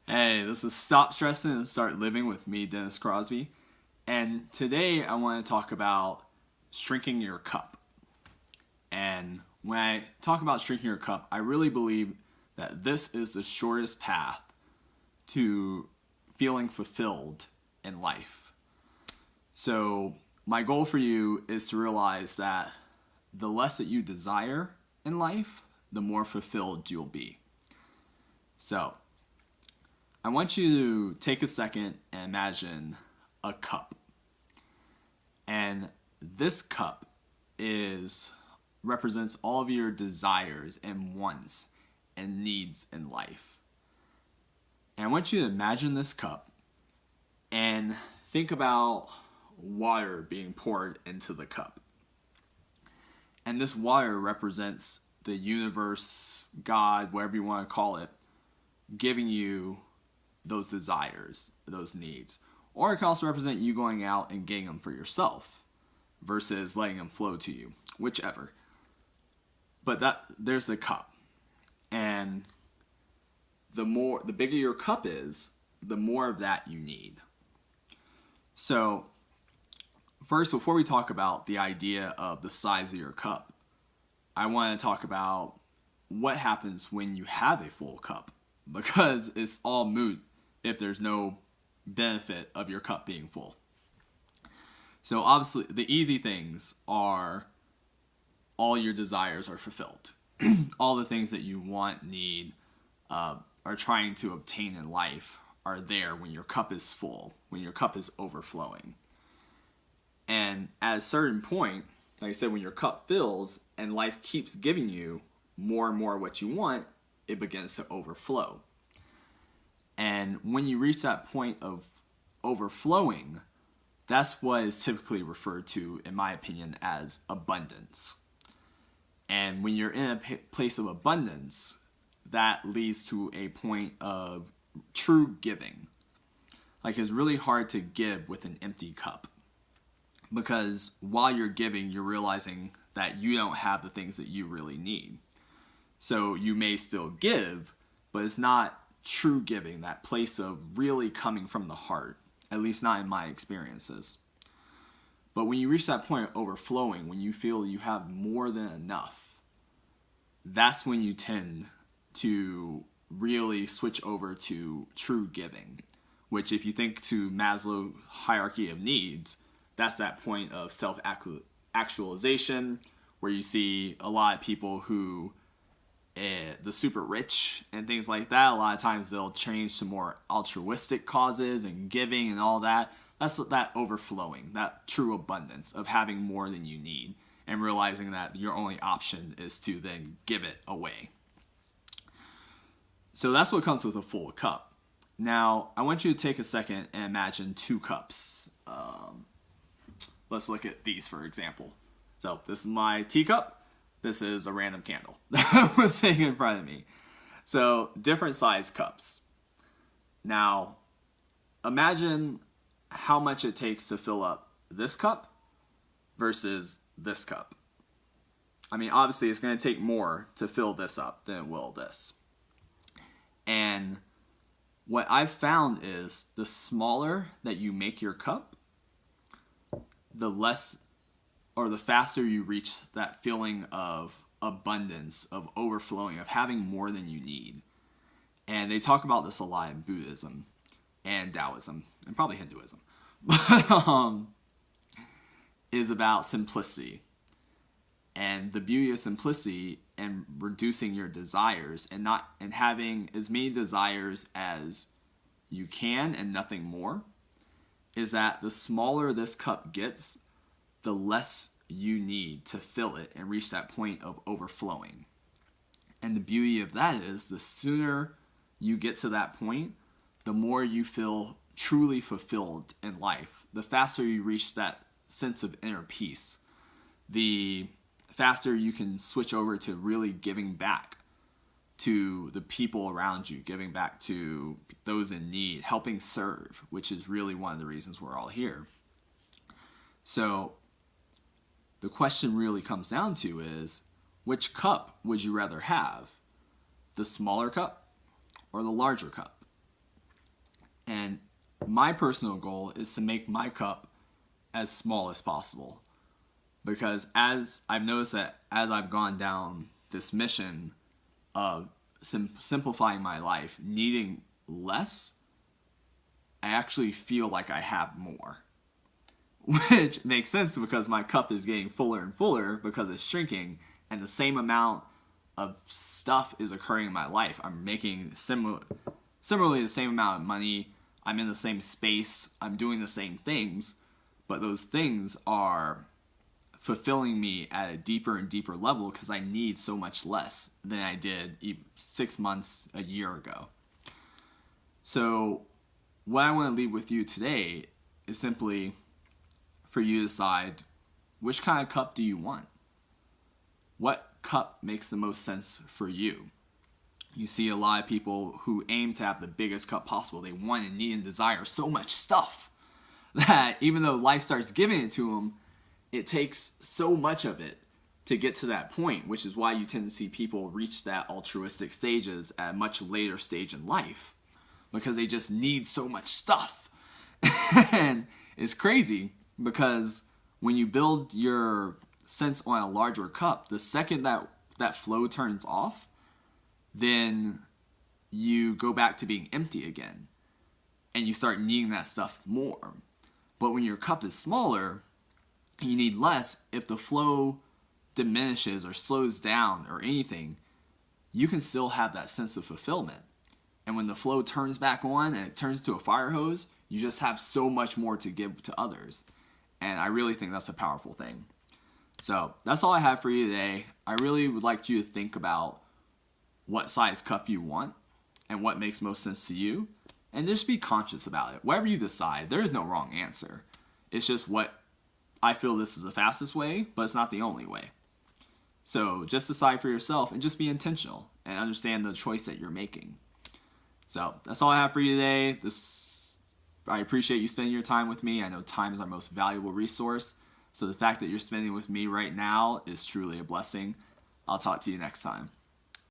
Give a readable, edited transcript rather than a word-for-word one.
Hey, this is Stop Stressing and Start Living with me, Dennis Crosby. And today I want to talk about shrinking your cup. And when I talk about shrinking your cup, I really believe that this is the shortest path to feeling fulfilled in life. So, my goal for you is to realize that the less that you desire in life, the more fulfilled you'll be. So, I want you to take a second and imagine a cup. And this cup is represents all of your desires and wants and needs in life. And I want you to imagine this cup and think about water being poured into the cup. And this water represents the universe, God, whatever you want to call it, giving you those desires, those needs. Or it can also represent you going out and getting them for yourself versus letting them flow to you, whichever. But there's the cup. And the bigger your cup is, the more of that you need. So, first, before we talk about the idea of the size of your cup, I want to talk about what happens when you have a full cup, because it's all moot if there's no benefit of your cup being full. So obviously the easy things are all your desires are fulfilled. All the things that you want, need, are trying to obtain in life are there when your cup is full, when your cup is overflowing. And at a certain point, like I said, when your cup fills and life keeps giving you more and more what you want, it begins to overflow. And when you reach that point of overflowing, that's what is typically referred to, in my opinion, as abundance. And when you're in a place of abundance, that leads to a point of true giving. Like, it's really hard to give with an empty cup, because while you're giving, you're realizing that you don't have the things that you really need. So you may still give, but it's not true giving, that place of really coming from the heart, at least not in my experiences. But when you reach that point of overflowing, when you feel you have more than enough, that's when you tend to really switch over to true giving, which, if you think to Maslow's hierarchy of needs, that's that point of self-actualization, where you see a lot of people who the super rich and things like that, a lot of times they'll change to more altruistic causes and giving and all that. That's that overflowing, that true abundance of having more than you need and realizing that your only option is to then give it away. So that's what comes with a full cup. Now, I want you to take a second and imagine two cups. Let's look at these, for example. So this is my teacup. This is a random candle that was sitting in front of me. So different size cups. Now, imagine how much it takes to fill up this cup versus this cup. I mean, obviously it's going to take more to fill this up than it will this. And what I've found is the smaller that you make your cup, the less or the faster you reach that feeling of abundance, of overflowing, of having more than you need. And they talk about this a lot in Buddhism and Taoism, and probably Hinduism. But is about simplicity. And the beauty of simplicity and reducing your desires and having as many desires as you can and nothing more, is that the smaller this cup gets, the less you need to fill it and reach that point of overflowing. And the beauty of that is, the sooner you get to that point, the more you feel truly fulfilled in life. The faster you reach that sense of inner peace, the faster you can switch over to really giving back to the people around you, giving back to those in need, helping serve, which is really one of the reasons we're all here. So the question really comes down to is, which cup would you rather have? The smaller cup or the larger cup? And my personal goal is to make my cup as small as possible. Because as I've noticed that as I've gone down this mission of simplifying my life, needing less, I actually feel like I have more. Which makes sense because my cup is getting fuller and fuller because it's shrinking, and the same amount of stuff is occurring in my life. I'm making similarly the same amount of money. I'm in the same space. I'm doing the same things, but those things are fulfilling me at a deeper and deeper level because I need so much less than I did 6 months, a year ago. So what I want to leave with you today is simply for you to decide, which kind of cup do you want? What cup makes the most sense for you? You see a lot of people who aim to have the biggest cup possible. They want and need and desire so much stuff that even though life starts giving it to them, it takes so much of it to get to that point, which is why you tend to see people reach that altruistic stages at a much later stage in life, because they just need so much stuff. And it's crazy because when you build your sense on a larger cup, the second that flow turns off, then you go back to being empty again and you start needing that stuff more. But when your cup is smaller, you need less. If the flow diminishes or slows down or anything, you can still have that sense of fulfillment. And when the flow turns back on and it turns to a fire hose, you just have so much more to give to others. And I really think that's a powerful thing. So that's all I have for you today. I really would like you to think about what size cup you want and what makes most sense to you. And just be conscious about it. Whatever you decide, there is no wrong answer. It's just what I feel this is the fastest way, but it's not the only way. So just decide for yourself and just be intentional and understand the choice that you're making. So that's all I have for you today. I appreciate you spending your time with me. I know time is our most valuable resource. So the fact that you're spending with me right now is truly a blessing. I'll talk to you next time.